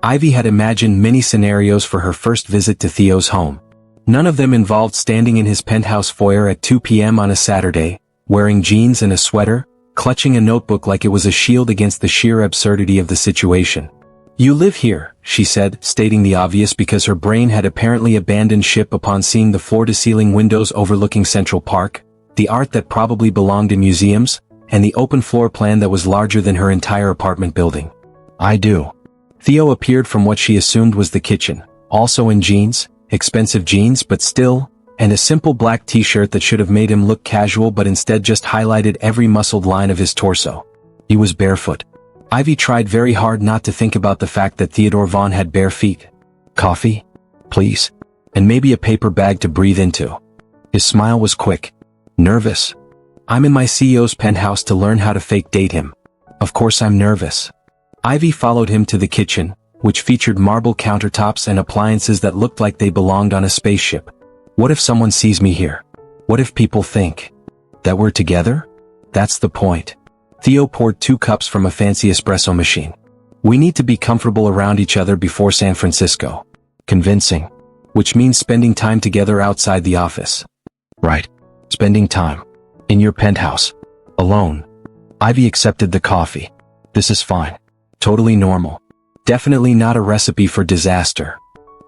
Ivy had imagined many scenarios for her first visit to Theo's home. None of them involved standing in his penthouse foyer at 2 p.m. on a Saturday, wearing jeans and a sweater, clutching a notebook like it was a shield against the sheer absurdity of the situation. "You live here," she said, stating the obvious because her brain had apparently abandoned ship upon seeing the floor-to-ceiling windows overlooking Central Park, the art that probably belonged in museums, and the open floor plan that was larger than her entire apartment building. "I do." Theo appeared from what she assumed was the kitchen, also in jeans, expensive jeans but still, and a simple black t-shirt that should have made him look casual but instead just highlighted every muscled line of his torso. He was barefoot. Ivy tried very hard not to think about the fact that Theodore Vaughn had bare feet. "Coffee? Please? And maybe a paper bag to breathe into." His smile was quick. "Nervous? I'm in my CEO's penthouse to learn how to fake date him. Of course I'm nervous." Ivy followed him to the kitchen, which featured marble countertops and appliances that looked like they belonged on a spaceship. "What if someone sees me here? What if people think that we're together? That's the point." Theo poured 2 cups from a fancy espresso machine. "We need to be comfortable around each other before San Francisco." Convincing. "Which means spending time together outside the office." "Right. Spending time. In your penthouse. Alone." Ivy accepted the coffee. "This is fine. Totally normal. Definitely not a recipe for disaster."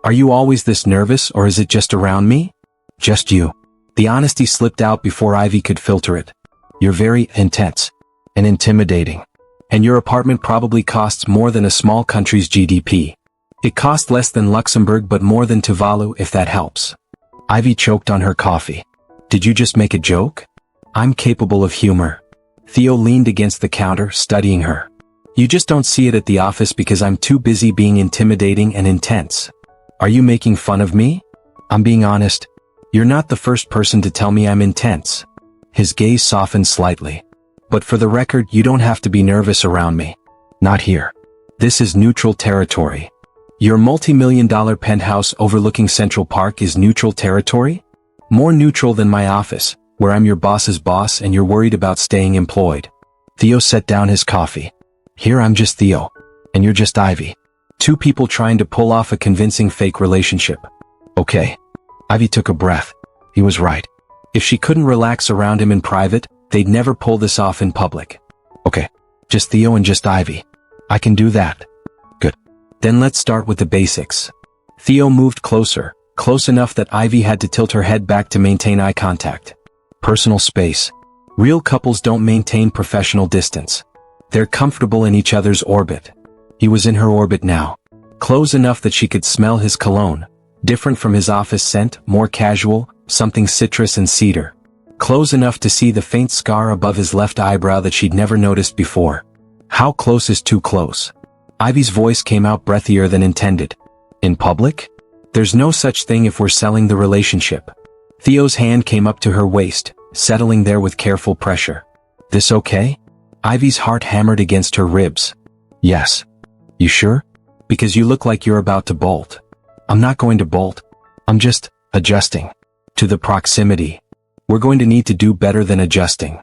"Are you always this nervous or is it just around me?" "Just you." The honesty slipped out before Ivy could filter it. "You're very intense. And intimidating. And your apartment probably costs more than a small country's GDP. It cost less than Luxembourg but more than Tuvalu if that helps." Ivy choked on her coffee. "Did you just make a joke?" "I'm capable of humor." Theo leaned against the counter, studying her. "You just don't see it at the office because I'm too busy being intimidating and intense." "Are you making fun of me?" "I'm being honest. You're not the first person to tell me I'm intense." His gaze softened slightly. "But for the record, you don't have to be nervous around me. Not here. This is neutral territory." "Your multi-million-dollar penthouse overlooking Central Park is neutral territory?" "More neutral than my office, where I'm your boss's boss and you're worried about staying employed." Theo set down his coffee. "Here I'm just Theo. And you're just Ivy. 2 people trying to pull off a convincing fake relationship." "Okay." Ivy took a breath. He was right. If she couldn't relax around him in private, they'd never pull this off in public. "Okay. Just Theo and just Ivy. I can do that." "Good. Then let's start with the basics." Theo moved closer, close enough that Ivy had to tilt her head back to maintain eye contact. "Personal space. Real couples don't maintain professional distance. They're comfortable in each other's orbit." He was in her orbit now. Close enough that she could smell his cologne, different from his office scent, more casual, something citrus and cedar. Close enough to see the faint scar above his left eyebrow that she'd never noticed before. "How close is too close?" Ivy's voice came out breathier than intended. "In public? There's no such thing if we're selling the relationship." Theo's hand came up to her waist, settling there with careful pressure. "This okay?" Ivy's heart hammered against her ribs. "Yes." "You sure? Because you look like you're about to bolt." "I'm not going to bolt. I'm just adjusting to the proximity. We're going to need to do better than adjusting."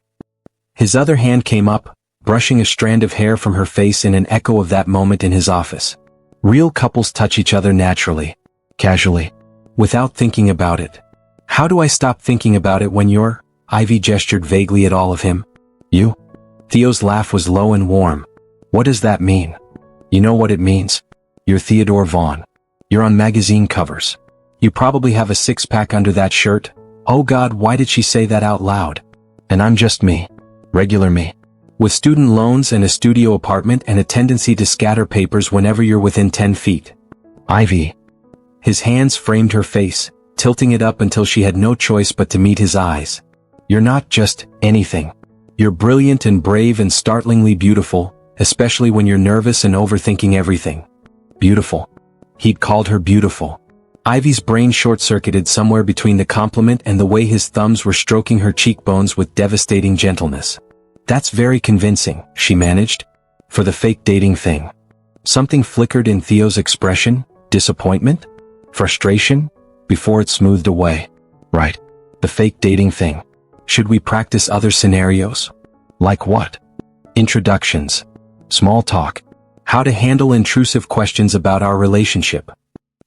His other hand came up, brushing a strand of hair from her face in an echo of that moment in his office. Real couples touch each other naturally, casually, without thinking about it. "How do I stop thinking about it when you're—" Ivy gestured vaguely at all of him. "You?" Theo's laugh was low and warm. "What does that mean?" "You know what it means. You're Theodore Vaughn. You're on magazine covers. You probably have a six-pack under that shirt." Oh God, why did she say that out loud? "And I'm just me. Regular me. With student loans and a studio apartment and a tendency to scatter papers whenever you're within 10 feet. Ivy." His hands framed her face, tilting it up until she had no choice but to meet his eyes. "You're not just anything. You're brilliant and brave and startlingly beautiful, especially when you're nervous and overthinking everything." Beautiful. He'd called her beautiful. Ivy's brain short-circuited somewhere between the compliment and the way his thumbs were stroking her cheekbones with devastating gentleness. "That's very convincing," she managed. "For the fake dating thing." Something flickered in Theo's expression, disappointment? Frustration? Before it smoothed away. "Right. The fake dating thing. Should we practice other scenarios?" "Like what?" "Introductions. Small talk. How to handle intrusive questions about our relationship.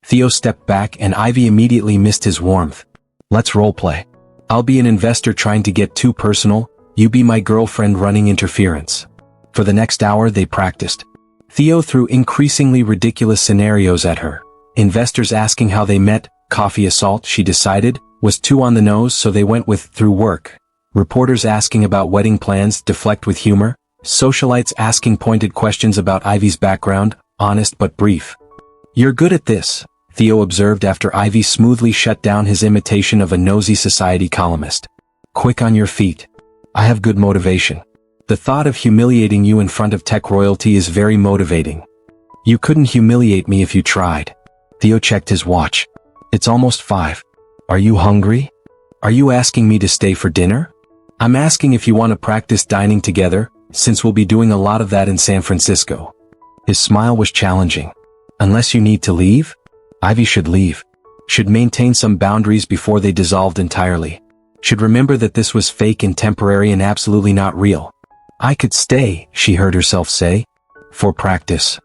Theo stepped back and Ivy immediately missed his warmth. Let's roleplay. I'll be an investor trying to get too personal, you be my girlfriend running interference. For the next hour they practiced. Theo threw increasingly ridiculous scenarios at her. Investors asking how they met, coffee assault she decided, was too on the nose so they went with through work. Reporters asking about wedding plans, deflect with humor. Socialites asking pointed questions about Ivy's background, honest but brief. You're good at this, Theo observed after Ivy smoothly shut down his imitation of a nosy society columnist. Quick on your feet. I have good motivation. The thought of humiliating you in front of tech royalty is very motivating. You couldn't humiliate me if you tried. Theo checked his watch. It's almost 5. Are you hungry? Are you asking me to stay for dinner? I'm asking if you want to practice dining together, since we'll be doing a lot of that in San Francisco. His smile was challenging. Unless you need to leave? Ivy should leave. Should maintain some boundaries before they dissolved entirely. Should remember that this was fake and temporary and absolutely not real. I could stay, she heard herself say. For practice.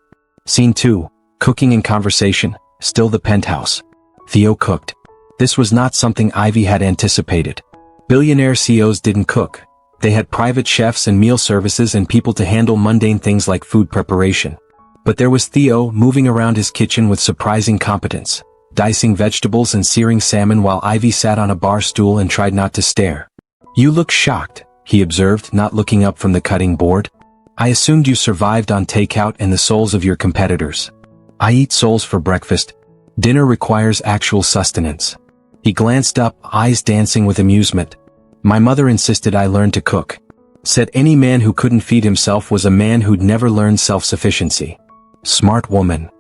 Scene 2. Cooking and conversation, still the penthouse. Theo cooked. This was not something Ivy had anticipated. Billionaire CEOs didn't cook. They had private chefs and meal services and people to handle mundane things like food preparation. But there was Theo moving around his kitchen with surprising competence, dicing vegetables and searing salmon while Ivy sat on a bar stool and tried not to stare. You look shocked, he observed, not looking up from the cutting board. I assumed you survived on takeout and the souls of your competitors. I eat souls for breakfast. Dinner requires actual sustenance. He glanced up, eyes dancing with amusement. My mother insisted I learn to cook. Said any man who couldn't feed himself was a man who'd never learned self-sufficiency. Smart woman.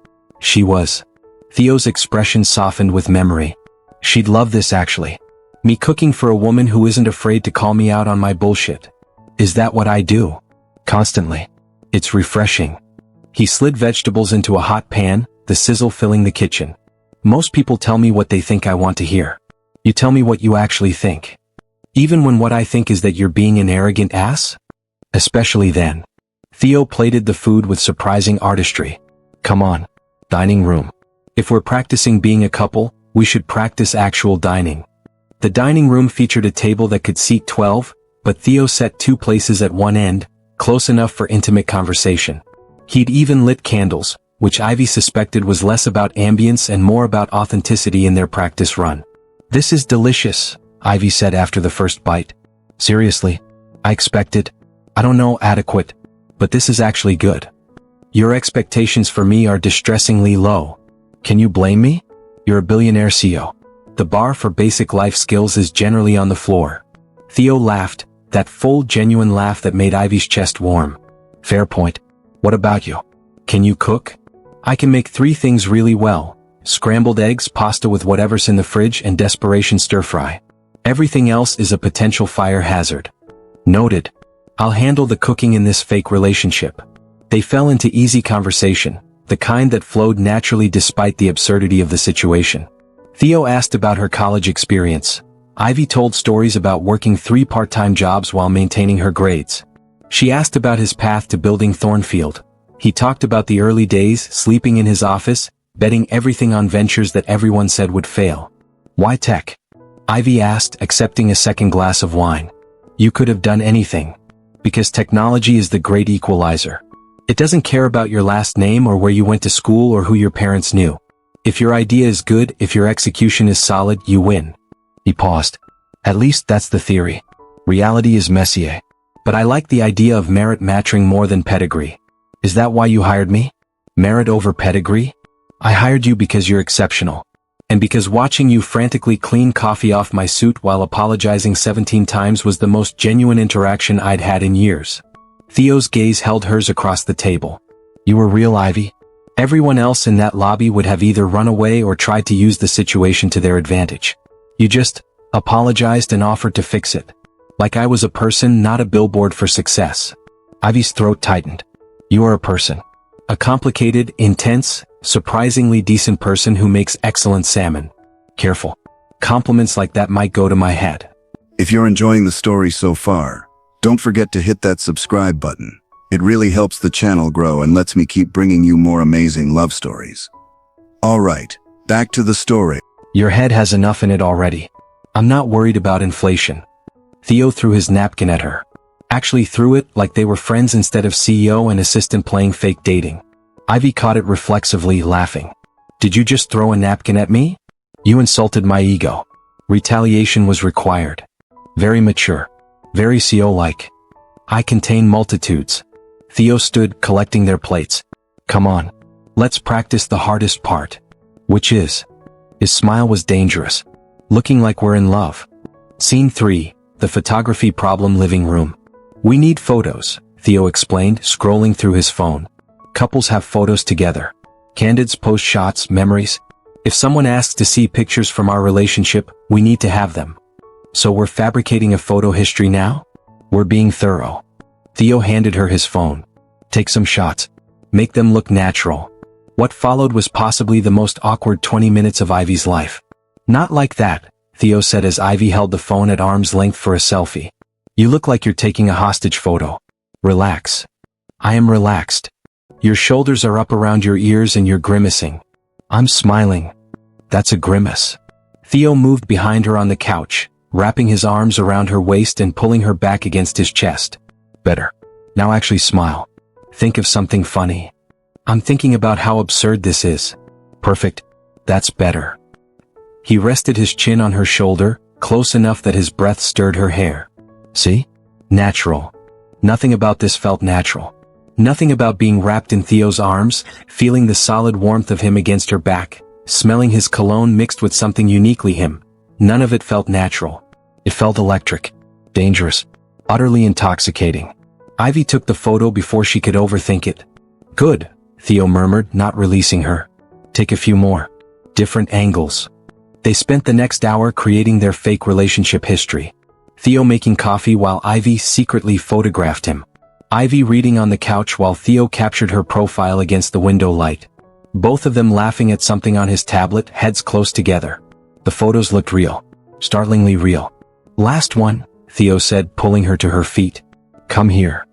She was. Theo's expression softened with memory. She'd love this actually. Me cooking for a woman who isn't afraid to call me out on my bullshit. Is that what I do? Constantly. It's refreshing. He slid vegetables into a hot pan, the sizzle filling the kitchen. Most people tell me what they think I want to hear. You tell me what you actually think. Even when what I think is that you're being an arrogant ass? Especially then. Theo plated the food with surprising artistry. Come on. Dining room. If we're practicing being a couple, we should practice actual dining. The dining room featured a table that could seat 12, but Theo set 2 places at one end, close enough for intimate conversation. He'd even lit candles, which Ivy suspected was less about ambience and more about authenticity in their practice run. This is delicious, Ivy said after the first bite. Seriously? I expected. I don't know, adequate. But this is actually good. Your expectations for me are distressingly low. Can you blame me? You're a billionaire CEO. The bar for basic life skills is generally on the floor. Theo laughed, that full genuine laugh that made Ivy's chest warm. Fair point. What about you? Can you cook? I can make 3 things really well. Scrambled eggs, pasta with whatever's in the fridge, and desperation stir-fry. Everything else is a potential fire hazard. Noted. I'll handle the cooking in this fake relationship. They fell into easy conversation, the kind that flowed naturally despite the absurdity of the situation. Theo asked about her college experience. Ivy told stories about working 3 part-time jobs while maintaining her grades. She asked about his path to building Thornfield. He talked about the early days, sleeping in his office, betting everything on ventures that everyone said would fail. Why tech? Ivy asked, accepting a second glass of wine. You could have done anything. Because technology is the great equalizer. It doesn't care about your last name or where you went to school or who your parents knew. If your idea is good, if your execution is solid, you win. He paused. At least that's the theory. Reality is messier. But I like the idea of merit matching more than pedigree. Is that why you hired me? Merit over pedigree? I hired you because you're exceptional. And because watching you frantically clean coffee off my suit while apologizing 17 times was the most genuine interaction I'd had in years. Theo's gaze held hers across the table. You were real, Ivy. Everyone else in that lobby would have either run away or tried to use the situation to their advantage. You just apologized and offered to fix it. Like I was a person, not a billboard for success. Ivy's throat tightened. You are a person. A complicated, intense, surprisingly decent person who makes excellent salmon. Careful. Compliments like that might go to my head. If you're enjoying the story so far, don't forget to hit that subscribe button. It really helps the channel grow and lets me keep bringing you more amazing love stories. Alright, back to the story. Your head has enough in it already. I'm not worried about inflation. Theo threw his napkin at her. Actually threw it like they were friends instead of CEO and assistant playing fake dating. Ivy caught it reflexively, laughing. Did you just throw a napkin at me? You insulted my ego. Retaliation was required. Very mature. Very CEO-like. I contain multitudes. Theo stood, collecting their plates. Come on. Let's practice the hardest part. Which is? His smile was dangerous. Looking like we're in love. Scene 3, the photography problem living room. We need photos, Theo explained, scrolling through his phone. Couples have photos together. Candidates post shots, memories. If someone asks to see pictures from our relationship, we need to have them. So we're fabricating a photo history now? We're being thorough. Theo handed her his phone. Take some shots. Make them look natural. What followed was possibly the most awkward 20 minutes of Ivy's life. Not like that, Theo said as Ivy held the phone at arm's length for a selfie. You look like you're taking a hostage photo. Relax. I am relaxed. Your shoulders are up around your ears and you're grimacing. I'm smiling. That's a grimace. Theo moved behind her on the couch, wrapping his arms around her waist and pulling her back against his chest. Better. Now actually smile. Think of something funny. I'm thinking about how absurd this is. Perfect. That's better. He rested his chin on her shoulder, close enough that his breath stirred her hair. See? Natural. Nothing about this felt natural. Nothing about being wrapped in Theo's arms, feeling the solid warmth of him against her back, smelling his cologne mixed with something uniquely him. None of it felt natural. It felt electric. Dangerous. Utterly intoxicating. Ivy took the photo before she could overthink it. Good, Theo murmured, not releasing her. Take a few more. Different angles. They spent the next hour creating their fake relationship history. Theo making coffee while Ivy secretly photographed him. Ivy reading on the couch while Theo captured her profile against the window light. Both of them laughing at something on his tablet, heads close together. The photos looked real. Startlingly real. Last one, Theo said, pulling her to her feet. Come here.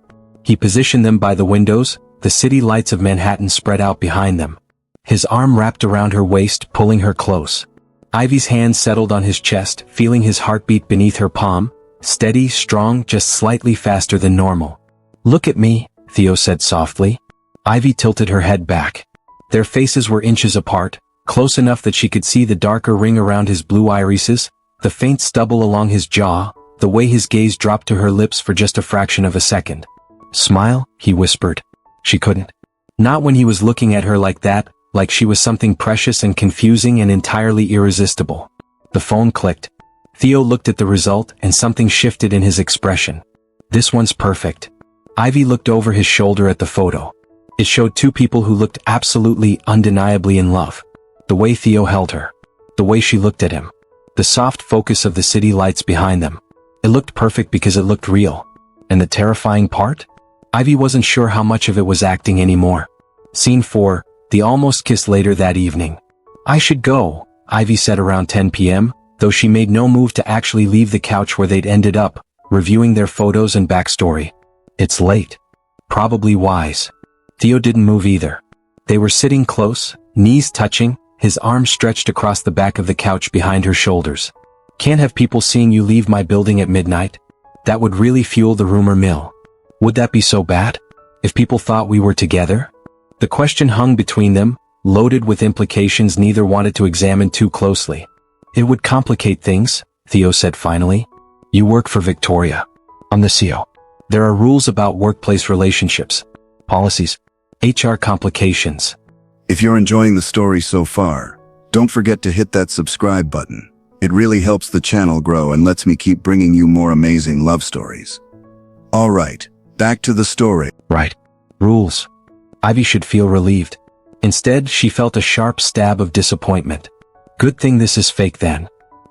He positioned them by the windows, the city lights of Manhattan spread out behind them. His arm wrapped around her waist, pulling her close. Ivy's hand settled on his chest, feeling his heartbeat beneath her palm. Steady, strong, just slightly faster than normal. Look at me, Theo said softly. Ivy tilted her head back. Their faces were inches apart, close enough that she could see the darker ring around his blue irises, the faint stubble along his jaw, the way his gaze dropped to her lips for just a fraction of a second. Smile, he whispered. She couldn't. Not when he was looking at her like that, like she was something precious and confusing and entirely irresistible. The phone clicked. Theo looked at the result and something shifted in his expression. This one's perfect. Ivy looked over his shoulder at the photo. It showed two people who looked absolutely, undeniably in love. The way Theo held her. The way she looked at him. The soft focus of the city lights behind them. It looked perfect because it looked real. And the terrifying part? Ivy wasn't sure how much of it was acting anymore. Scene 4, the almost kiss later that evening. I should go, Ivy said around 10 p.m., though she made no move to actually leave the couch where they'd ended up, reviewing their photos and backstory. It's late. Probably wise. Theo didn't move either. They were sitting close, knees touching, his arms stretched across the back of the couch behind her shoulders. Can't have people seeing you leave my building at midnight. That would really fuel the rumor mill. Would that be so bad? If people thought we were together? The question hung between them, loaded with implications neither wanted to examine too closely. It would complicate things, Theo said finally. You work for Victoria. I'm the CEO. There are rules about workplace relationships, policies, HR complications. If you're enjoying the story so far, don't forget to hit that subscribe button. It really helps the channel grow and lets me keep bringing you more amazing love stories. Alright, back to the story. Right. Rules. Ivy should feel relieved. Instead, she felt a sharp stab of disappointment. Good thing this is fake then.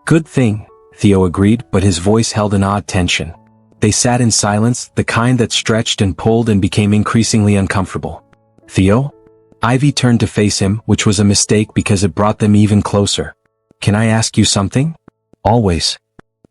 Good thing, Theo agreed, but his voice held an odd tension. They sat in silence, the kind that stretched and pulled and became increasingly uncomfortable. Theo? Ivy turned to face him, which was a mistake because it brought them even closer. Can I ask you something? Always.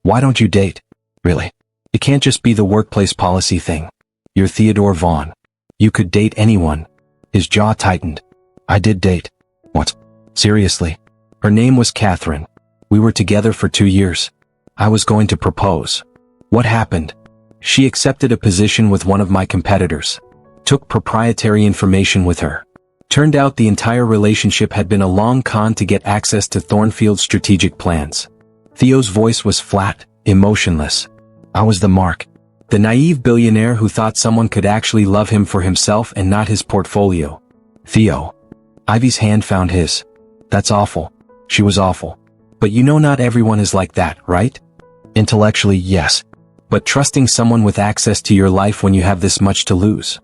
Why don't you date? Really? It can't just be the workplace policy thing. You're Theodore Vaughn. You could date anyone. His jaw tightened. I did date. What? Seriously? Her name was Catherine. We were together for 2 years. I was going to propose. What happened? She accepted a position with one of my competitors. Took proprietary information with her. Turned out the entire relationship had been a long con to get access to Thornfield's strategic plans. Theo's voice was flat, emotionless. I was the mark. The naive billionaire who thought someone could actually love him for himself and not his portfolio. Theo. Ivy's hand found his. That's awful. She was awful. But you know not everyone is like that, right? Intellectually, yes. But trusting someone with access to your life when you have this much to lose.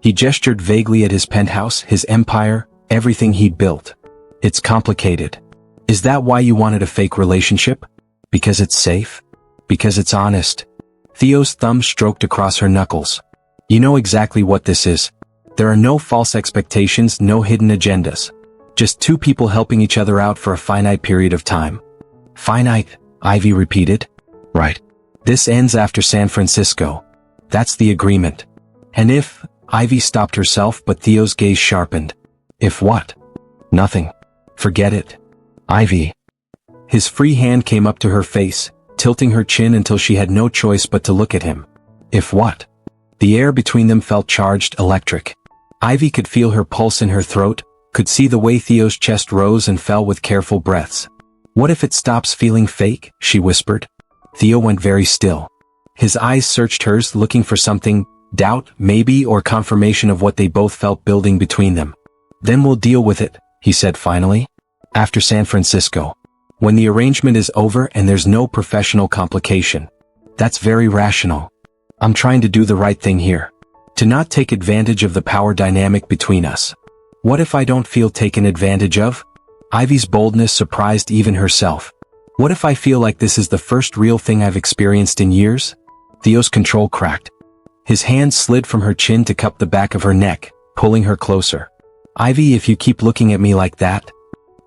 He gestured vaguely at his penthouse, his empire, everything he'd built. It's complicated. Is that why you wanted a fake relationship? Because it's safe? Because it's honest? Theo's thumb stroked across her knuckles. You know exactly what this is. There are no false expectations, no hidden agendas. Just two people helping each other out for a finite period of time. Finite, Ivy repeated. Right. This ends after San Francisco. That's the agreement. And if... Ivy stopped herself, but Theo's gaze sharpened. If what? Nothing. Forget it. Ivy. His free hand came up to her face, tilting her chin until she had no choice but to look at him. If what? The air between them felt charged, electric. Ivy could feel her pulse in her throat, could see the way Theo's chest rose and fell with careful breaths. What if it stops feeling fake? She whispered. Theo went very still. His eyes searched hers, looking for something, doubt, maybe, or confirmation of what they both felt building between them. Then we'll deal with it, he said finally. After San Francisco. When the arrangement is over and there's no professional complication. That's very rational. I'm trying to do the right thing here. To not take advantage of the power dynamic between us. What if I don't feel taken advantage of? Ivy's boldness surprised even herself. What if I feel like this is the first real thing I've experienced in years? Theo's control cracked. His hand slid from her chin to cup the back of her neck, pulling her closer. Ivy, if you keep looking at me like that.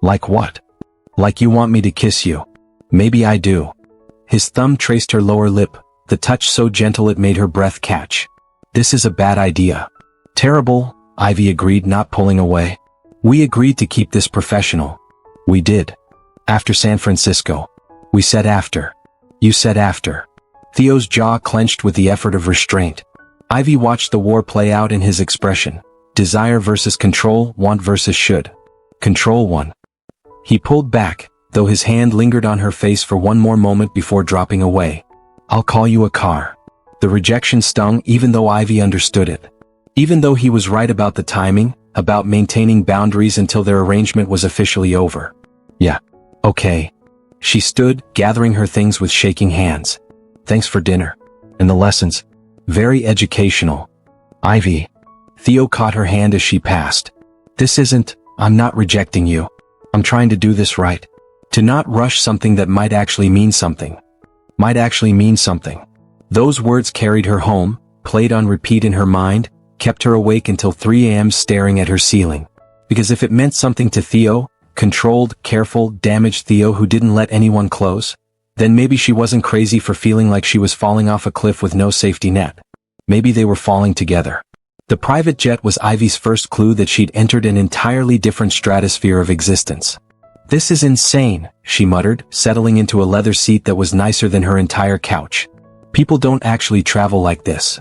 Like what? Like you want me to kiss you. Maybe I do. His thumb traced her lower lip, the touch so gentle it made her breath catch. This is a bad idea. Terrible, Ivy agreed, not pulling away. We agreed to keep this professional. We did. After San Francisco. We said after. You said after. Theo's jaw clenched with the effort of restraint. Ivy watched the war play out in his expression. Desire versus control, want versus should. Control won. He pulled back, though his hand lingered on her face for one more moment before dropping away. I'll call you a car. The rejection stung even though Ivy understood it. Even though he was right about the timing, about maintaining boundaries until their arrangement was officially over. Yeah. Okay. She stood, gathering her things with shaking hands. Thanks for dinner. And the lessons. Very educational. Ivy. Theo caught her hand as she passed. This isn't, I'm not rejecting you. I'm trying to do this right. To not rush something that might actually mean something. Might actually mean something. Those words carried her home, played on repeat in her mind, kept her awake until 3 a.m. staring at her ceiling. Because if it meant something to Theo, controlled, careful, damaged Theo who didn't let anyone close, then maybe she wasn't crazy for feeling like she was falling off a cliff with no safety net. Maybe they were falling together. The private jet was Ivy's first clue that she'd entered an entirely different stratosphere of existence. This is insane, she muttered, settling into a leather seat that was nicer than her entire couch. People don't actually travel like this.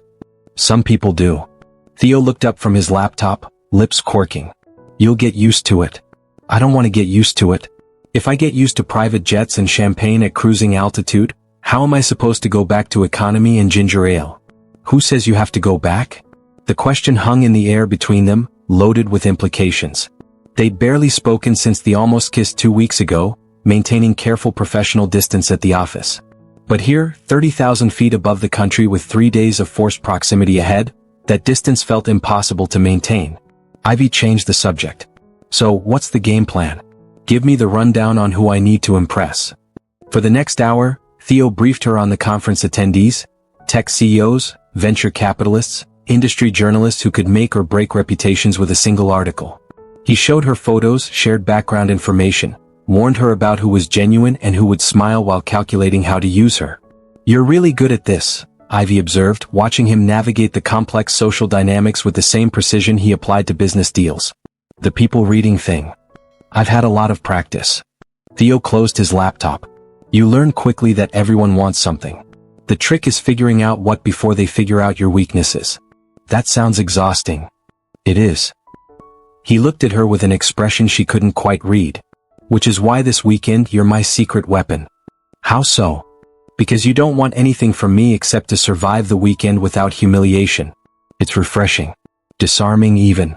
Some people do. Theo looked up from his laptop, lips quirking. You'll get used to it. I don't want to get used to it. If I get used to private jets and champagne at cruising altitude, how am I supposed to go back to economy and ginger ale? Who says you have to go back? The question hung in the air between them, loaded with implications. They'd barely spoken since the almost kiss 2 weeks ago, maintaining careful professional distance at the office. But here, 30,000 feet above the country with 3 days of forced proximity ahead, that distance felt impossible to maintain. Ivy changed the subject. So, what's the game plan? Give me the rundown on who I need to impress. For the next hour, Theo briefed her on the conference attendees, tech CEOs, venture capitalists, industry journalists who could make or break reputations with a single article. He showed her photos, shared background information, warned her about who was genuine and who would smile while calculating how to use her. You're really good at this, Ivy observed, watching him navigate the complex social dynamics with the same precision he applied to business deals. The people reading thing. I've had a lot of practice. Theo closed his laptop. You learn quickly that everyone wants something. The trick is figuring out what before they figure out your weaknesses. That sounds exhausting. It is. He looked at her with an expression she couldn't quite read. Which is why this weekend you're my secret weapon. How so? Because you don't want anything from me except to survive the weekend without humiliation. It's refreshing. Disarming even.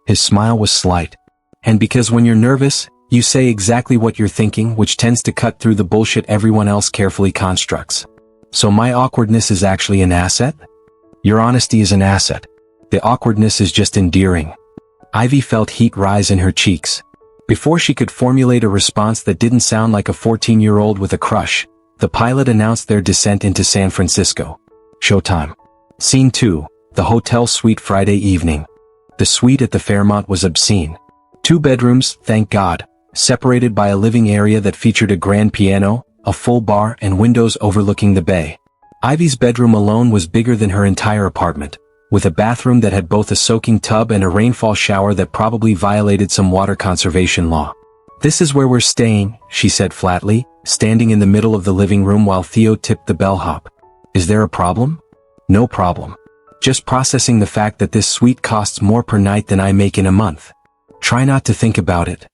His smile was slight. And because when you're nervous, you say exactly what you're thinking, which tends to cut through the bullshit everyone else carefully constructs. So my awkwardness is actually an asset? Your honesty is an asset. The awkwardness is just endearing. Ivy felt heat rise in her cheeks. Before she could formulate a response that didn't sound like a 14-year-old with a crush, the pilot announced their descent into San Francisco. Showtime. Scene 2, the hotel suite Friday evening. The suite at the Fairmont was obscene. 2 bedrooms, thank God, separated by a living area that featured a grand piano, a full bar, and windows overlooking the bay. Ivy's bedroom alone was bigger than her entire apartment, with a bathroom that had both a soaking tub and a rainfall shower that probably violated some water conservation law. This is where we're staying, she said flatly, standing in the middle of the living room while Theo tipped the bellhop. Is there a problem? No problem. Just processing the fact that this suite costs more per night than I make in a month. Try not to think about it.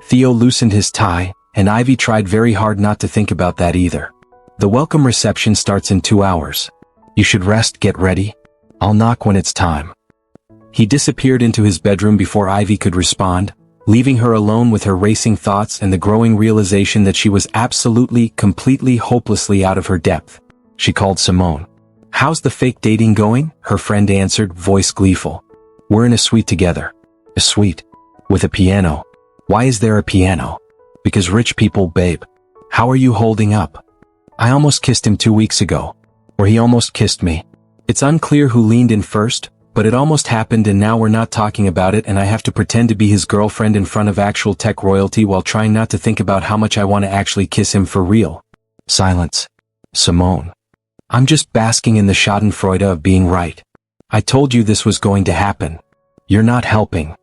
Theo loosened his tie, and Ivy tried very hard not to think about that either. The welcome reception starts in 2 hours. You should rest, get ready. I'll knock when it's time. He disappeared into his bedroom before Ivy could respond, leaving her alone with her racing thoughts and the growing realization that she was absolutely, completely, hopelessly out of her depth. She called Simone. How's the fake dating going? Her friend answered, voice gleeful. We're in a suite together. A suite. With a piano. Why is there a piano? Because rich people, babe. How are you holding up? I almost kissed him 2 weeks ago. Or he almost kissed me. It's unclear who leaned in first, but it almost happened and now we're not talking about it and I have to pretend to be his girlfriend in front of actual tech royalty while trying not to think about how much I want to actually kiss him for real. Silence. Simone. I'm just basking in the schadenfreude of being right. I told you this was going to happen. You're not helping.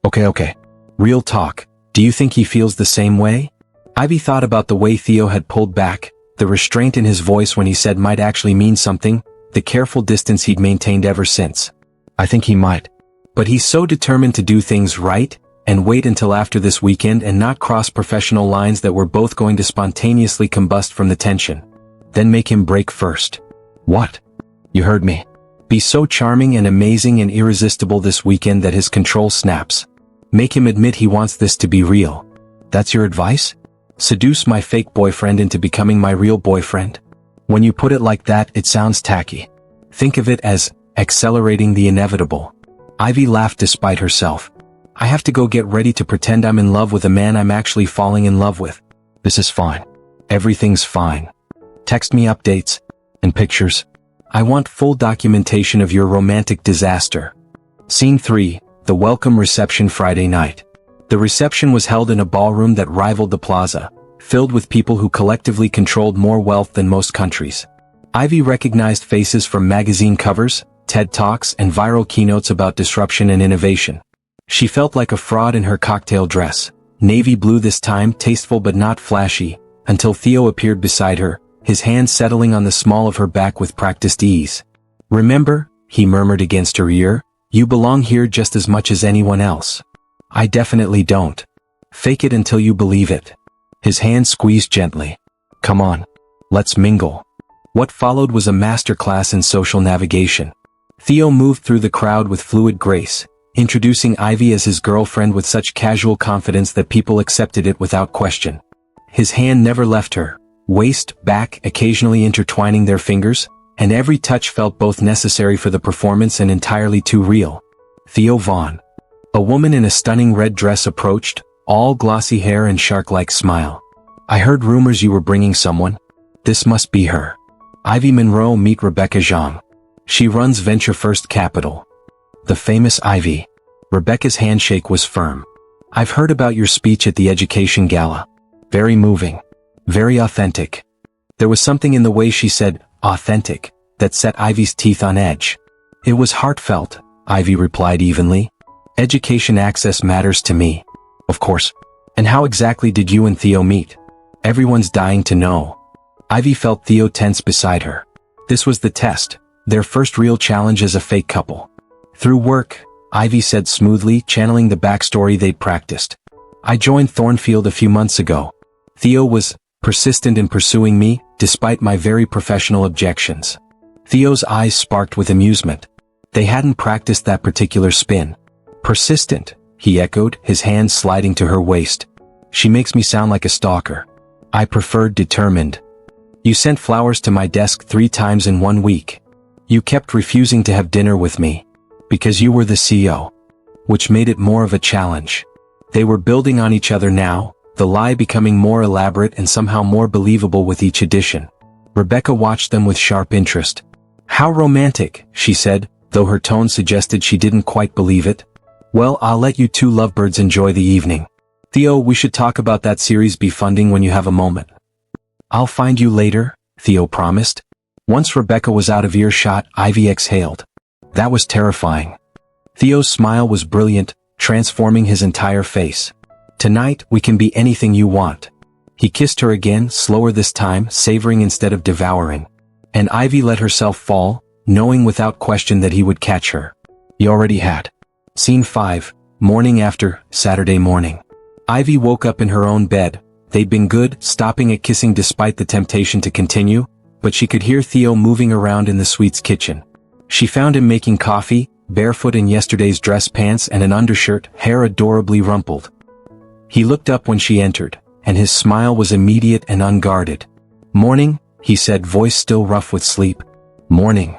Okay. Real talk. Do you think he feels the same way? Ivy thought about the way Theo had pulled back, the restraint in his voice when he said might actually mean something, the careful distance he'd maintained ever since. I think he might. But he's so determined to do things right, and wait until after this weekend and not cross professional lines that we're both going to spontaneously combust from the tension. Then make him break first. What? You heard me. Be so charming and amazing and irresistible this weekend that his control snaps. Make him admit he wants this to be real. That's your advice? Seduce my fake boyfriend into becoming my real boyfriend? When you put it like that, it sounds tacky. Think of it as accelerating the inevitable. Ivy laughed despite herself. I have to go get ready to pretend I'm in love with a man I'm actually falling in love with. This is fine. Everything's fine. Text me updates and pictures. I want full documentation of your romantic disaster. Scene 3, the welcome reception Friday night. The reception was held in a ballroom that rivaled the plaza, filled with people who collectively controlled more wealth than most countries. Ivy recognized faces from magazine covers, TED Talks, and viral keynotes about disruption and innovation. She felt like a fraud in her cocktail dress, navy blue this time, tasteful but not flashy, until Theo appeared beside her, his hand settling on the small of her back with practiced ease. Remember, he murmured against her ear, you belong here just as much as anyone else. I definitely don't. Fake it until you believe it. His hand squeezed gently. Come on. Let's mingle. What followed was a masterclass in social navigation. Theo moved through the crowd with fluid grace, introducing Ivy as his girlfriend with such casual confidence that people accepted it without question. His hand never left her, waist, back, occasionally intertwining their fingers, and every touch felt both necessary for the performance and entirely too real. Theo Vaughn. A woman in a stunning red dress approached, all glossy hair and shark-like smile. I heard rumors you were bringing someone. This must be her. Ivy Monroe, meet Rebecca Zhang. She runs Venture First Capital. The famous Ivy. Rebecca's handshake was firm. I've heard about your speech at the education gala. Very moving. Very authentic. There was something in the way she said, authentic, that set Ivy's teeth on edge. It was heartfelt, Ivy replied evenly. Education access matters to me. Of course. And how exactly did you and Theo meet? Everyone's dying to know. Ivy felt Theo tense beside her. This was the test, their first real challenge as a fake couple. Through work, Ivy said smoothly, channeling the backstory they'd practiced. I joined Thornfield a few months ago. Theo was persistent in pursuing me, despite my very professional objections. Theo's eyes sparked with amusement. They hadn't practiced that particular spin. Persistent, he echoed, his hands sliding to her waist. She makes me sound like a stalker. I preferred determined. You sent flowers to my desk 3 times in 1 week. You kept refusing to have dinner with me. Because you were the CEO. Which made it more of a challenge. They were building on each other now, the lie becoming more elaborate and somehow more believable with each edition. Rebecca watched them with sharp interest. How romantic, she said, though her tone suggested she didn't quite believe it. Well, I'll let you two lovebirds enjoy the evening. Theo, we should talk about that Series B funding when you have a moment. I'll find you later, Theo promised. Once Rebecca was out of earshot, Ivy exhaled. That was terrifying. Theo's smile was brilliant, transforming his entire face. Tonight, we can be anything you want. He kissed her again, slower this time, savoring instead of devouring. And Ivy let herself fall, knowing without question that he would catch her. He already had. Scene 5, morning after, Saturday morning. Ivy woke up in her own bed. They'd been good, stopping at kissing despite the temptation to continue, but she could hear Theo moving around in the suite's kitchen. She found him making coffee, barefoot in yesterday's dress pants and an undershirt, hair adorably rumpled. He looked up when she entered, and his smile was immediate and unguarded. Morning, he said, voice still rough with sleep. Morning.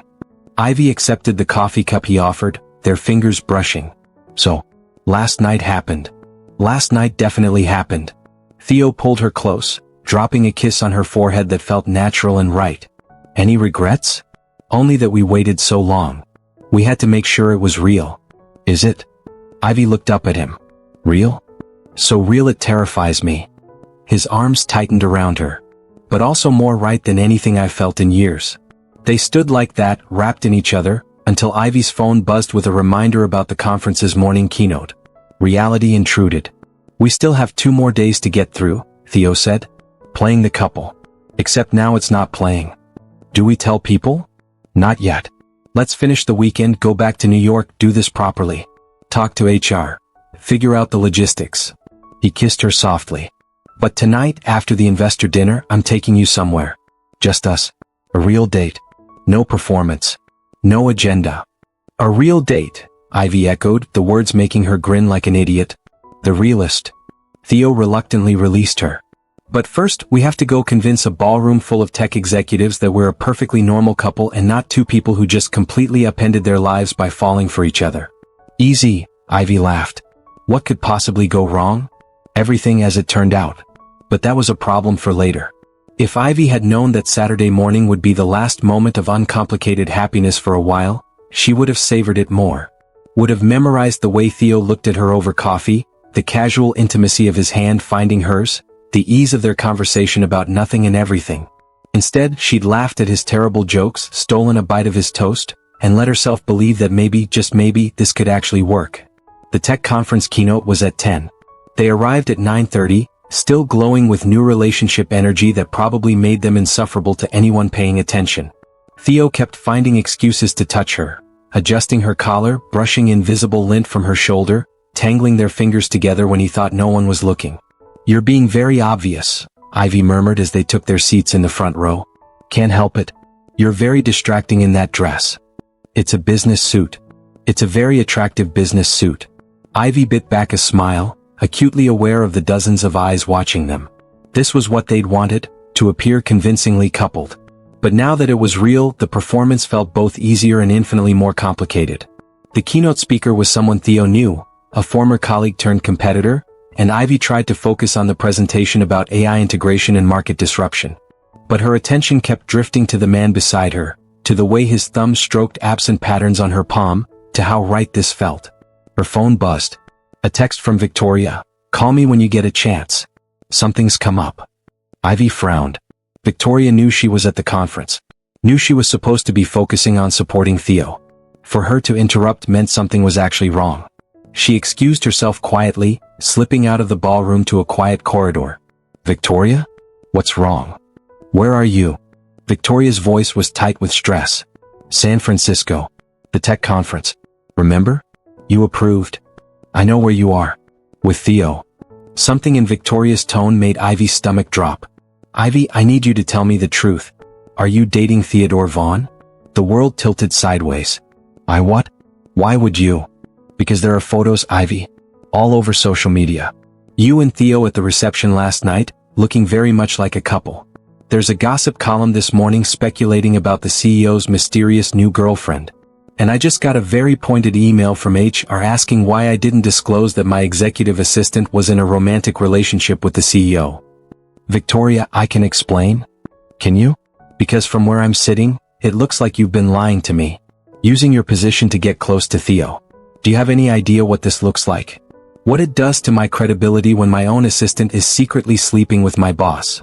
Ivy accepted the coffee cup he offered, their fingers brushing. So, last night happened. Last night definitely happened. Theo pulled her close, dropping a kiss on her forehead that felt natural and right. Any regrets? Only that we waited so long. We had to make sure it was real. Is it? Ivy looked up at him. Real? So real it terrifies me. His arms tightened around her. But also more right than anything I've felt in years. They stood like that, wrapped in each other, until Ivy's phone buzzed with a reminder about the conference's morning keynote. Reality intruded. We still have 2 more days to get through, Theo said. Playing the couple. Except now it's not playing. Do we tell people? Not yet. Let's finish the weekend, go back to New York, do this properly. Talk to HR. Figure out the logistics. He kissed her softly. But tonight, after the investor dinner, I'm taking you somewhere. Just us. A real date. No performance. No agenda. A real date, Ivy echoed, the words making her grin like an idiot. The realist. Theo reluctantly released her. But first, we have to go convince a ballroom full of tech executives that we're a perfectly normal couple and not 2 people who just completely upended their lives by falling for each other. Easy, Ivy laughed. What could possibly go wrong? Everything as it turned out. But that was a problem for later. If Ivy had known that Saturday morning would be the last moment of uncomplicated happiness for a while, she would have savored it more. Would have memorized the way Theo looked at her over coffee, the casual intimacy of his hand finding hers, the ease of their conversation about nothing and everything. Instead, she'd laughed at his terrible jokes, stolen a bite of his toast, and let herself believe that maybe, just maybe, this could actually work. The tech conference keynote was at 10. They arrived at 9:30, still glowing with new relationship energy that probably made them insufferable to anyone paying attention. Theo kept finding excuses to touch her, adjusting her collar, brushing invisible lint from her shoulder, tangling their fingers together when he thought no one was looking. You're being very obvious, Ivy murmured as they took their seats in the front row. Can't help it. You're very distracting in that dress. It's a business suit. It's a very attractive business suit. Ivy bit back a smile, acutely aware of the dozens of eyes watching them. This was what they'd wanted, to appear convincingly coupled. But now that it was real, the performance felt both easier and infinitely more complicated. The keynote speaker was someone Theo knew, a former colleague turned competitor, and Ivy tried to focus on the presentation about AI integration and market disruption. But her attention kept drifting to the man beside her, to the way his thumb stroked absent patterns on her palm, to how right this felt. Her phone buzzed. A text from Victoria. Call me when you get a chance. Something's come up. Ivy frowned. Victoria knew she was at the conference. Knew she was supposed to be focusing on supporting Theo. For her to interrupt meant something was actually wrong. She excused herself quietly, slipping out of the ballroom to a quiet corridor. Victoria? What's wrong? Where are you? Victoria's voice was tight with stress. San Francisco. The tech conference. Remember? You approved. I know where you are. With Theo. Something in Victoria's tone made Ivy's stomach drop. Ivy, I need you to tell me the truth. Are you dating Theodore Vaughn? The world tilted sideways. I what? Why would you? Because there are photos, Ivy. All over social media. You and Theo at the reception last night, looking very much like a couple. There's a gossip column this morning speculating about the CEO's mysterious new girlfriend. And I just got a very pointed email from HR asking why I didn't disclose that my executive assistant was in a romantic relationship with the CEO. Victoria, I can explain? Can you? Because from where I'm sitting, it looks like you've been lying to me. Using your position to get close to Theo. Do you have any idea what this looks like? What it does to my credibility when my own assistant is secretly sleeping with my boss?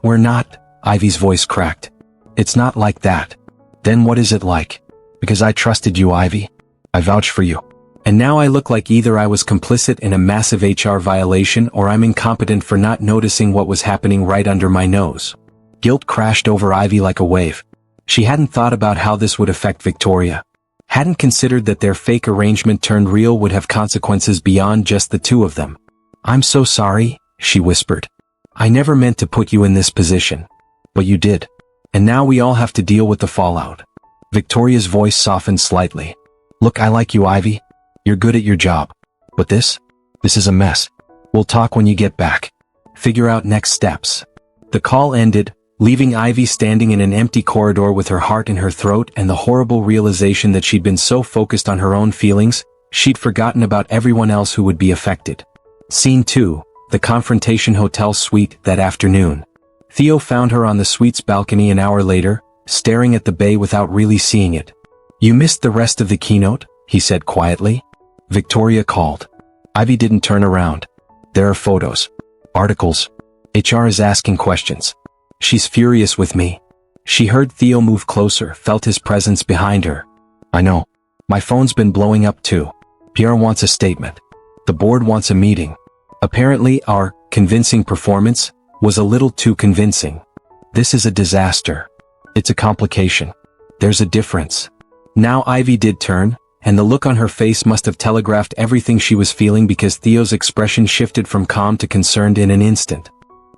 We're not, Ivy's voice cracked. It's not like that. Then what is it like? Because I trusted you, Ivy. I vouched for you. And now I look like either I was complicit in a massive HR violation or I'm incompetent for not noticing what was happening right under my nose. Guilt crashed over Ivy like a wave. She hadn't thought about how this would affect Victoria. Hadn't considered that their fake arrangement turned real would have consequences beyond just the two of them. I'm so sorry, she whispered. I never meant to put you in this position. But you did. And now we all have to deal with the fallout. Victoria's voice softened slightly. Look, I like you, Ivy. You're good at your job. But this is a mess. We'll talk when you get back. Figure out next steps. The call ended, leaving Ivy standing in an empty corridor with her heart in her throat and the horrible realization that she'd been so focused on her own feelings, she'd forgotten about everyone else who would be affected. Scene 2, the Confrontation Hotel suite that afternoon. Theo found her on the suite's balcony an hour later, staring at the bay without really seeing it. You missed the rest of the keynote, he said quietly. Victoria called. Ivy didn't turn around. There are photos. Articles. HR is asking questions. She's furious with me. She heard Theo move closer, felt his presence behind her. I know. My phone's been blowing up too. Pierre wants a statement. The board wants a meeting. Apparently our convincing performance was a little too convincing. This is a disaster. It's a complication. There's a difference. Now Ivy did turn, and the look on her face must have telegraphed everything she was feeling because Theo's expression shifted from calm to concerned in an instant.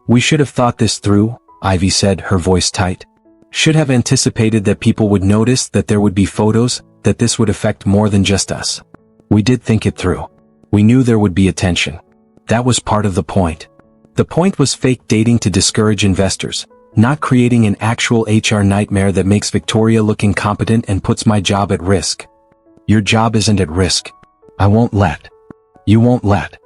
We should have thought this through, Ivy said, her voice tight. Should have anticipated that people would notice, that there would be photos, that this would affect more than just us. We did think it through. We knew there would be attention. That was part of the point. The point was fake dating to discourage investors, not creating an actual HR nightmare that makes Victoria look incompetent and puts my job at risk. Your job isn't at risk. I won't let. You won't let.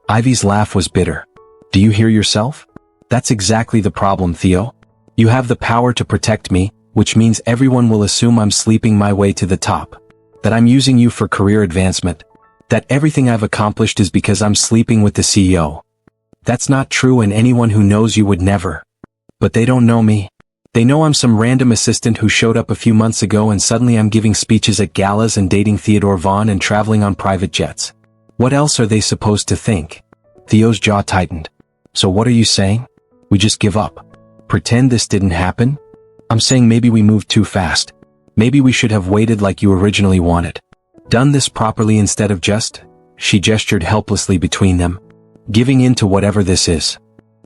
Ivy's laugh was bitter. Do you hear yourself? That's exactly the problem, Theo. You have the power to protect me, which means everyone will assume I'm sleeping my way to the top. That I'm using you for career advancement. That everything I've accomplished is because I'm sleeping with the CEO. That's not true, and anyone who knows you would never. But they don't know me. They know I'm some random assistant who showed up a few months ago and suddenly I'm giving speeches at galas and dating Theodore Vaughn and traveling on private jets. What else are they supposed to think? Theo's jaw tightened. So what are you saying? We just give up? Pretend this didn't happen? I'm saying maybe we moved too fast. Maybe we should have waited like you originally wanted. Done this properly instead of just, she gestured helplessly between them, giving in to whatever this is.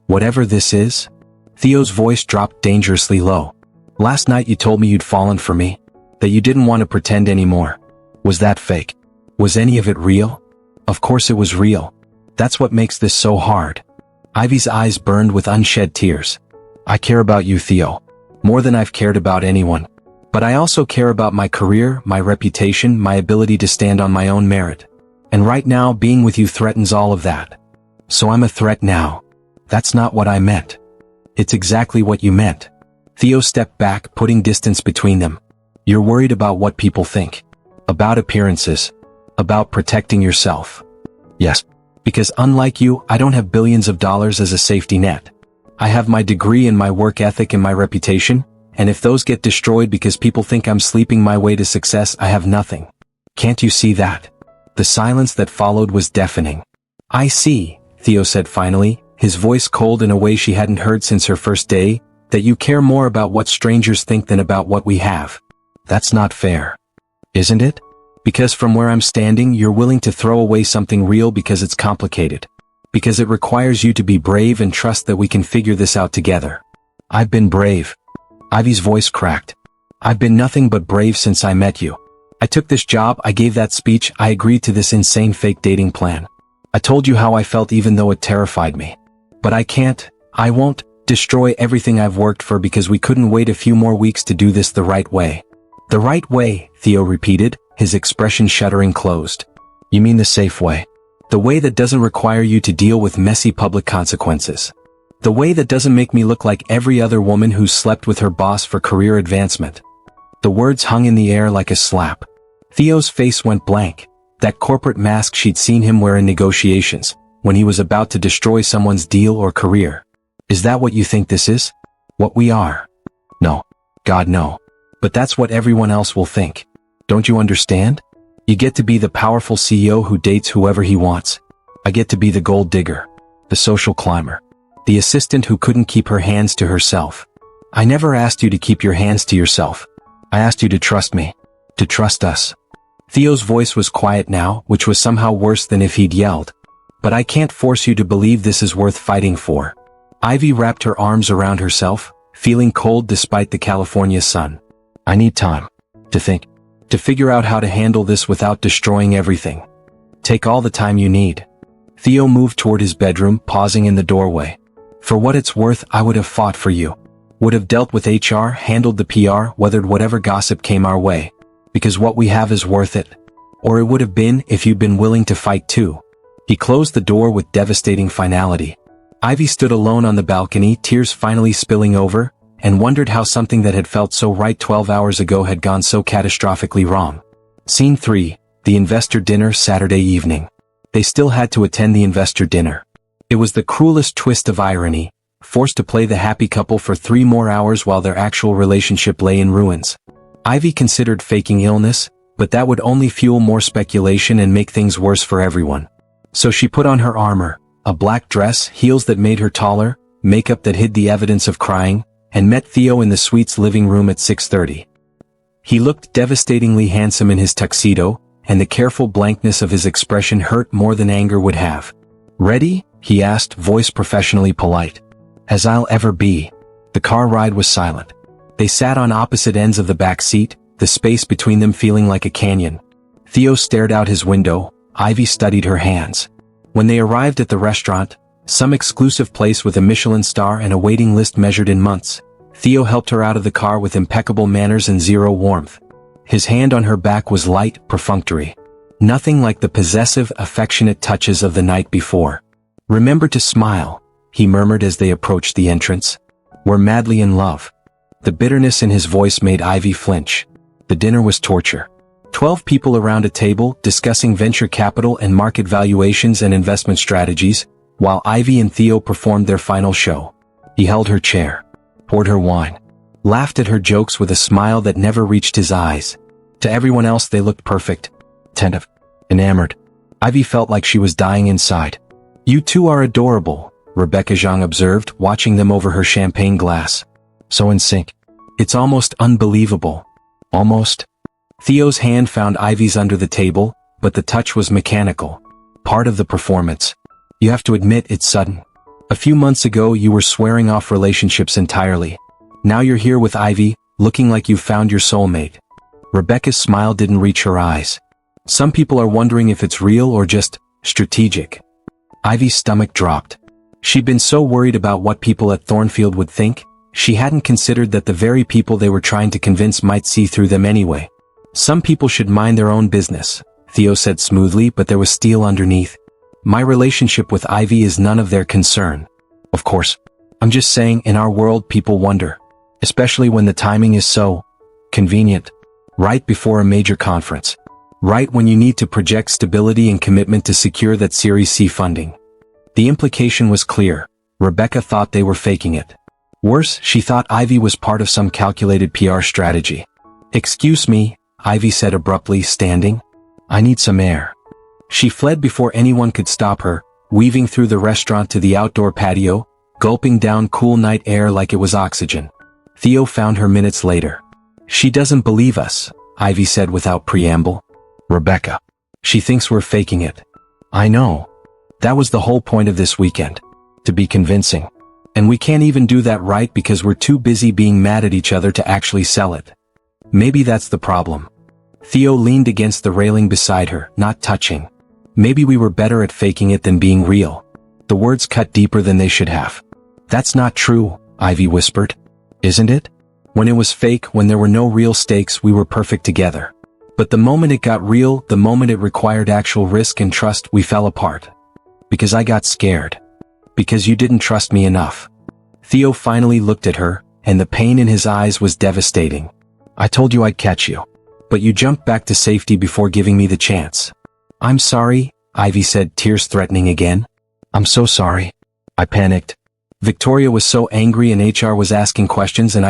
Whatever this is? Theo's voice dropped dangerously low. Last night you told me you'd fallen for me, that you didn't want to pretend anymore. Was that fake? Was any of it real? Of course it was real. That's what makes this so hard. Ivy's eyes burned with unshed tears. I care about you, Theo, more than I've cared about anyone. But I also care about my career, my reputation, my ability to stand on my own merit. And right now being with you threatens all of that. So I'm a threat now. That's not what I meant. It's exactly what you meant. Theo stepped back, putting distance between them. You're worried about what people think. About appearances. About protecting yourself. Yes. Because unlike you, I don't have billions of dollars as a safety net. I have my degree and my work ethic and my reputation, and if those get destroyed because people think I'm sleeping my way to success, I have nothing. Can't you see that? The silence that followed was deafening. I see, Theo said finally, his voice cold in a way she hadn't heard since her first day, that you care more about what strangers think than about what we have. That's not fair. Isn't it? Because from where I'm standing, you're willing to throw away something real because it's complicated. Because it requires you to be brave and trust that we can figure this out together. I've been brave. Ivy's voice cracked. I've been nothing but brave since I met you. I took this job, I gave that speech, I agreed to this insane fake dating plan. I told you how I felt even though it terrified me. But I won't, destroy everything I've worked for because we couldn't wait a few more weeks to do this the right way. The right way, Theo repeated, his expression shuddering closed. You mean the safe way? The way that doesn't require you to deal with messy public consequences. The way that doesn't make me look like every other woman who slept with her boss for career advancement. The words hung in the air like a slap. Theo's face went blank. That corporate mask she'd seen him wear in negotiations, when he was about to destroy someone's deal or career. Is that what you think this is? What we are? No. God, no. But that's what everyone else will think. Don't you understand? You get to be the powerful CEO who dates whoever he wants. I get to be the gold digger, the social climber, the assistant who couldn't keep her hands to herself. I never asked you to keep your hands to yourself. I asked you to trust me, to trust us. Theo's voice was quiet now, which was somehow worse than if he'd yelled. But I can't force you to believe this is worth fighting for. Ivy wrapped her arms around herself, feeling cold despite the California sun. I need time. To think. To figure out how to handle this without destroying everything. Take all the time you need. Theo moved toward his bedroom, pausing in the doorway. For what it's worth, I would have fought for you. Would have dealt with HR, handled the PR, weathered whatever gossip came our way. Because what we have is worth it. Or it would have been if you'd been willing to fight too. He closed the door with devastating finality. Ivy stood alone on the balcony, tears finally spilling over, and wondered how something that had felt so right 12 hours ago had gone so catastrophically wrong. Scene 3, the investor dinner Saturday evening. They still had to attend the investor dinner. It was the cruelest twist of irony, forced to play the happy couple for 3 more hours while their actual relationship lay in ruins. Ivy considered faking illness, but that would only fuel more speculation and make things worse for everyone. So she put on her armor, a black dress, heels that made her taller, makeup that hid the evidence of crying, and met Theo in the suite's living room at 6:30. He looked devastatingly handsome in his tuxedo, and the careful blankness of his expression hurt more than anger would have. Ready? He asked, voice professionally polite. As I'll ever be. The car ride was silent. They sat on opposite ends of the back seat, the space between them feeling like a canyon. Theo stared out his window, Ivy studied her hands. When they arrived at the restaurant, some exclusive place with a Michelin star and a waiting list measured in months, Theo helped her out of the car with impeccable manners and zero warmth. His hand on her back was light, perfunctory. Nothing like the possessive, affectionate touches of the night before. Remember to smile, he murmured as they approached the entrance. We're madly in love. The bitterness in his voice made Ivy flinch. The dinner was torture. 12 people around a table, discussing venture capital and market valuations and investment strategies, while Ivy and Theo performed their final show. He held her chair, poured her wine, laughed at her jokes with a smile that never reached his eyes. To everyone else they looked perfect, attentive, enamored. Ivy felt like she was dying inside. You two are adorable, Rebecca Zhang observed, watching them over her champagne glass. So in sync. It's almost unbelievable. Almost. Theo's hand found Ivy's under the table, but the touch was mechanical. Part of the performance. You have to admit it's sudden. A few months ago you were swearing off relationships entirely. Now you're here with Ivy, looking like you've found your soulmate. Rebecca's smile didn't reach her eyes. Some people are wondering if it's real or just strategic. Ivy's stomach dropped. She'd been so worried about what people at Thornfield would think, she hadn't considered that the very people they were trying to convince might see through them anyway. Some people should mind their own business, Theo said smoothly, but there was steel underneath. My relationship with Ivy is none of their concern. Of course. I'm just saying, in our world people wonder. Especially when the timing is so convenient. Right before a major conference. Right when you need to project stability and commitment to secure that Series C funding. The implication was clear. Rebecca thought they were faking it. Worse, she thought Ivy was part of some calculated PR strategy. "Excuse me," Ivy said abruptly, standing. "I need some air." She fled before anyone could stop her, weaving through the restaurant to the outdoor patio, gulping down cool night air like it was oxygen. Theo found her minutes later. "She doesn't believe us," Ivy said without preamble. "Rebecca. She thinks we're faking it." "I know. That was the whole point of this weekend. To be convincing. And we can't even do that right because we're too busy being mad at each other to actually sell it." "Maybe that's the problem." Theo leaned against the railing beside her, not touching. "Maybe we were better at faking it than being real." The words cut deeper than they should have. "That's not true," Ivy whispered. "Isn't it? When it was fake, when there were no real stakes, we were perfect together. But the moment it got real, the moment it required actual risk and trust, we fell apart. Because I got scared. Because you didn't trust me enough." Theo finally looked at her, and the pain in his eyes was devastating. "I told you I'd catch you. But you jumped back to safety before giving me the chance." "I'm sorry," Ivy said, tears threatening again. "I'm so sorry." I panicked. Victoria was so angry and HR was asking questions and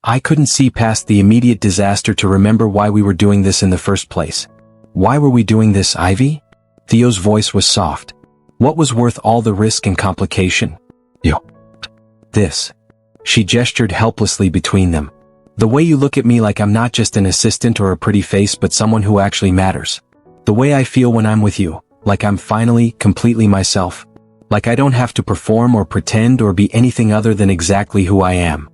I couldn't see past the immediate disaster to remember why we were doing this in the first place. "Why were we doing this, Ivy?" Theo's voice was soft. "What was worth all the risk and complication?" "You. This." She gestured helplessly between them. "The way you look at me like I'm not just an assistant or a pretty face but someone who actually matters. The way I feel when I'm with you, like I'm finally, completely myself. Like I don't have to perform or pretend or be anything other than exactly who I am.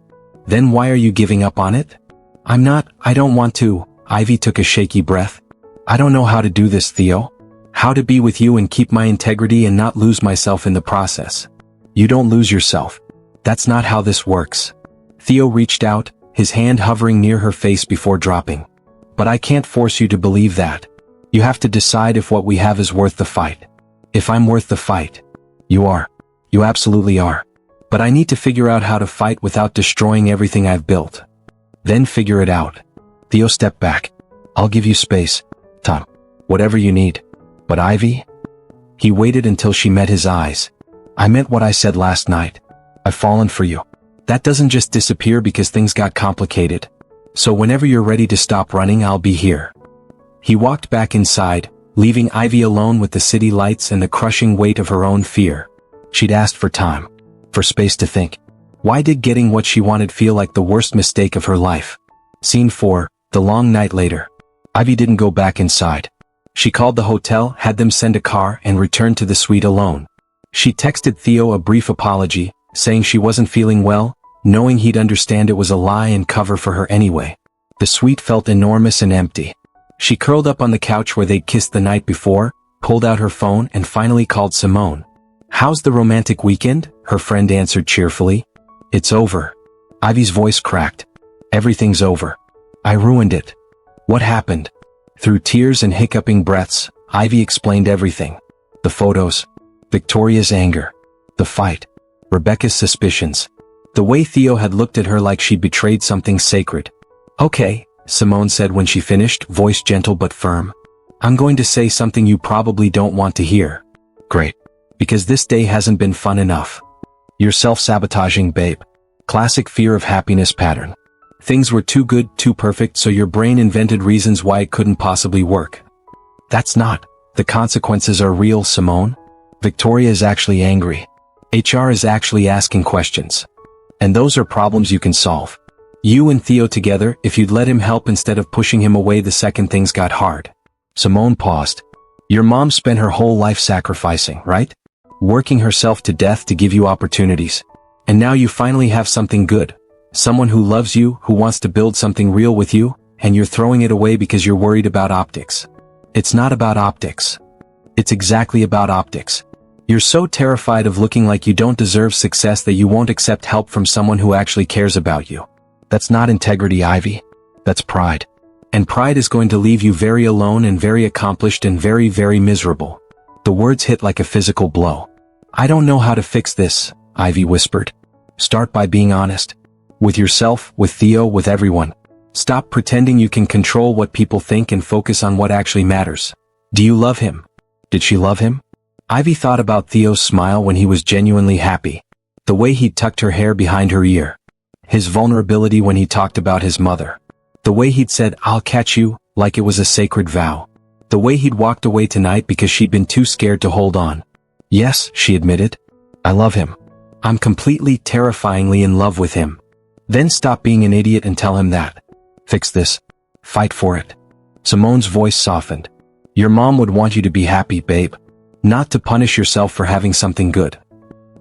Then why are you giving up on it?" I don't want to." Ivy took a shaky breath. "I don't know how to do this, Theo. How to be with you and keep my integrity and not lose myself in the process." "You don't lose yourself. That's not how this works." Theo reached out, his hand hovering near her face before dropping. "But I can't force you to believe that. You have to decide if what we have is worth the fight. If I'm worth the fight." "You are. You absolutely are. But I need to figure out how to fight without destroying everything I've built." "Then figure it out." Theo stepped back. "I'll give you space, Tom. Whatever you need. But Ivy?" He waited until she met his eyes. "I meant what I said last night. I've fallen for you. That doesn't just disappear because things got complicated. So whenever you're ready to stop running, I'll be here." He walked back inside, leaving Ivy alone with the city lights and the crushing weight of her own fear. She'd asked for time. For space to think. Why did getting what she wanted feel like the worst mistake of her life? Scene 4, the long night later. Ivy didn't go back inside. She called the hotel, had them send a car, and returned to the suite alone. She texted Theo a brief apology, saying she wasn't feeling well, knowing he'd understand it was a lie and cover for her anyway. The suite felt enormous and empty. She curled up on the couch where they'd kissed the night before, pulled out her phone and finally called Simone. "How's the romantic weekend?" her friend answered cheerfully. "It's over." Ivy's voice cracked. "Everything's over. I ruined it." "What happened?" Through tears and hiccuping breaths, Ivy explained everything. The photos. Victoria's anger. The fight. Rebecca's suspicions. The way Theo had looked at her like she'd betrayed something sacred. "Okay," Simone said when she finished, voice gentle but firm. "I'm going to say something you probably don't want to hear." "Great. Because this day hasn't been fun enough. You're self-sabotaging, babe. Classic fear of happiness pattern. Things were too good, too perfect, so your brain invented reasons why it couldn't possibly work." "That's not. The consequences are real, Simone. Victoria is actually angry. HR is actually asking questions. And those are problems you can solve. You and Theo together, if you'd let him help instead of pushing him away the second things got hard." Simone paused. "Your mom spent her whole life sacrificing, right? Working herself to death to give you opportunities. And now you finally have something good. Someone who loves you, who wants to build something real with you, and you're throwing it away because you're worried about optics. It's not about optics. It's exactly about optics. You're so terrified of looking like you don't deserve success that you won't accept help from someone who actually cares about you. That's not integrity, Ivy. That's pride. And pride is going to leave you very alone and very accomplished and very, very miserable." The words hit like a physical blow. "I don't know how to fix this," Ivy whispered. "Start by being honest. With yourself, with Theo, with everyone. Stop pretending you can control what people think and focus on what actually matters. Do you love him? Did she love him?" Ivy thought about Theo's smile when he was genuinely happy. The way he'd tucked her hair behind her ear. His vulnerability when he talked about his mother. The way he'd said, "I'll catch you," like it was a sacred vow. The way he'd walked away tonight because she'd been too scared to hold on. "Yes," she admitted. "I love him. I'm completely, terrifyingly in love with him." Then stop being an idiot and tell him that. Fix this. Fight for it. Simone's voice softened. "Your mom would want you to be happy, babe. Not to punish yourself for having something good."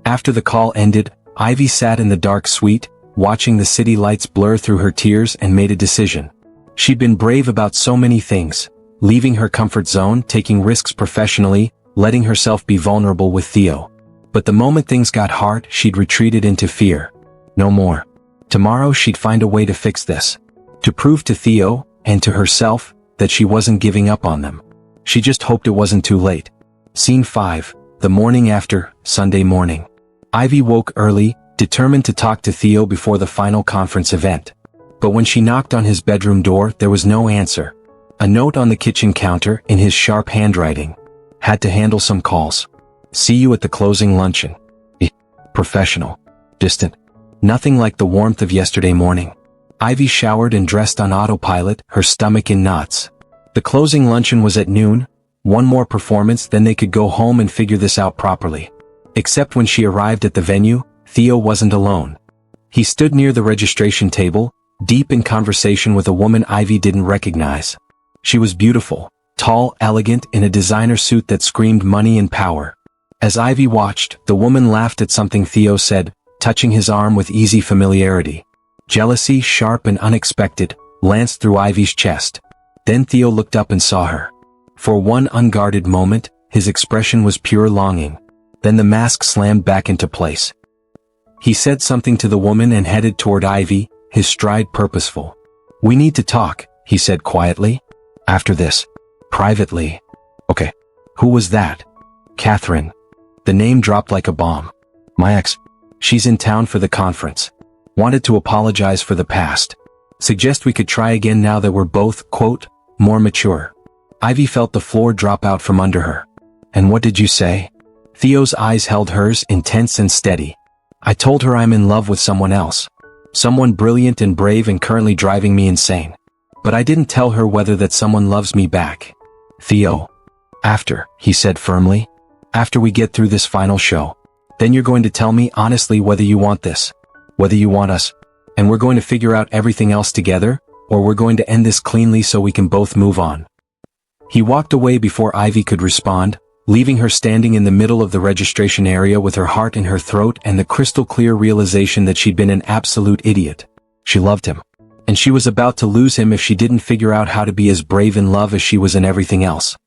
After the call ended, Ivy sat in the dark suite, watching the city lights blur through her tears, and made a decision. She'd been brave about so many things, leaving her comfort zone, taking risks professionally, letting herself be vulnerable with Theo. But the moment things got hard, she'd retreated into fear. No more. Tomorrow she'd find a way to fix this. To prove to Theo, and to herself, that she wasn't giving up on them. She just hoped it wasn't too late. Scene 5, the morning after, Sunday morning. Ivy woke early, determined to talk to Theo before the final conference event. But when she knocked on his bedroom door, there was no answer. A note on the kitchen counter in his sharp handwriting. Had to handle some calls. See you at the closing luncheon. Professional. Distant. Nothing like the warmth of yesterday morning. Ivy showered and dressed on autopilot, her stomach in knots. The closing luncheon was at noon. One more performance, then they could go home and figure this out properly. Except when she arrived at the venue, Theo wasn't alone. He stood near the registration table, deep in conversation with a woman Ivy didn't recognize. She was beautiful, tall, elegant, in a designer suit that screamed money and power. As Ivy watched, the woman laughed at something Theo said, touching his arm with easy familiarity. Jealousy, sharp and unexpected, lanced through Ivy's chest. Then Theo looked up and saw her. For one unguarded moment, his expression was pure longing. Then the mask slammed back into place. He said something to the woman and headed toward Ivy, his stride purposeful. "We need to talk," he said quietly. "After this. Privately." "Okay." "Who was that?" "Catherine." The name dropped like a bomb. "My ex. She's in town for the conference. Wanted to apologize for the past. Suggest we could try again now that we're both, quote, more mature." Ivy felt the floor drop out from under her. "And what did you say?" Theo's eyes held hers, intense and steady. "I told her I'm in love with someone else. Someone brilliant and brave and currently driving me insane. But I didn't tell her whether that someone loves me back." "Theo." "After," he said firmly. "After we get through this final show. Then you're going to tell me honestly whether you want this. Whether you want us. And we're going to figure out everything else together, or we're going to end this cleanly so we can both move on." He walked away before Ivy could respond, leaving her standing in the middle of the registration area with her heart in her throat and the crystal clear realization that she'd been an absolute idiot. She loved him. And she was about to lose him if she didn't figure out how to be as brave in love as she was in everything else.